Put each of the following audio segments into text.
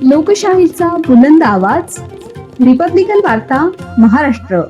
लोकशाहीचा बुलंद आवाज, रिपब्लिकन वार्ता, महाराष्ट्र.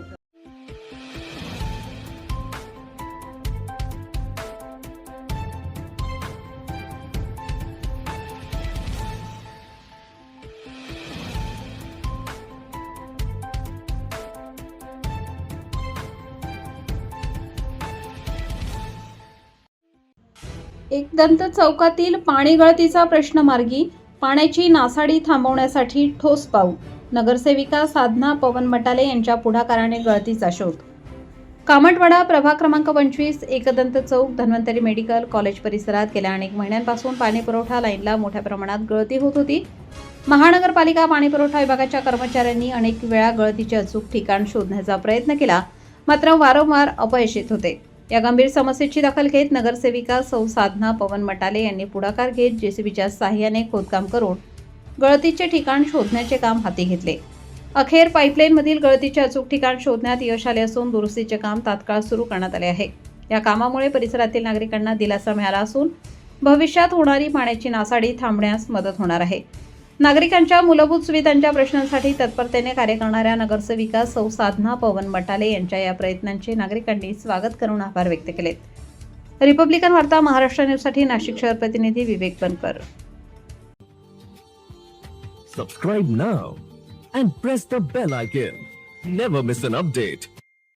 एकदंत चौकातील पाणी गळतीचा प्रश्न मार्गी, पाण्याची नासाडी थांबवण्यासाठी ठोस पाऊल. नगरसेविका साधना पवन मटाले यांच्या पुढाकाराने गळतीचा शोध. कामठवाडा प्रभाग क्रमांक 25 एकदंत चौक धन्वंतरी मेडिकल कॉलेज परिसरात गेल्या अनेक महिन्यांपासून पाणी पुरवठा लाईनला मोठ्या प्रमाणात गळती होत होती. महानगरपालिका पाणी पुरवठा विभागाच्या कर्मचाऱ्यांनी अनेक वेळा गळतीचे अचूक ठिकाण शोधण्याचा प्रयत्न केला, मात्र वारंवार अपयश येत होते. या गंभीर समस्येची दखल घेत नगरसेविका सौ साधना पवन मटाले यांनी पुढाकार घेत जेसीबीच्या साहाय्याने खोदकाम करून गळतीचे ठिकाण शोधण्याचे काम हाती घेतले. अखेर पाईपलाईनमधील गळतीचे अचूक ठिकाण शोधण्यात यश आले असून दुरुस्तीचे काम तात्काळ सुरू करण्यात आले आहे. या कामामुळे परिसरातील नागरिकांना दिलासा मिळाला असून भविष्यात होणारी पाण्याची नासाडी थांबण्यास मदत होणार आहे. नागरिकांच्या मूलभूत सुविधांच्या प्रश्नांसाठी तत्परतेने कार्य करणाऱ्या नगरसेविका सौ साधना पवन मटाले यांच्या या प्रयत्नांचे नागरिकांनी स्वागत करून आभार व्यक्त केलेत. रिपब्लिकन वार्ता महाराष्ट्र न्यूजसाठी नाशिक शहर प्रतिनिधी विवेक बनकर. Subscribe now and press the bell icon. Never miss an update.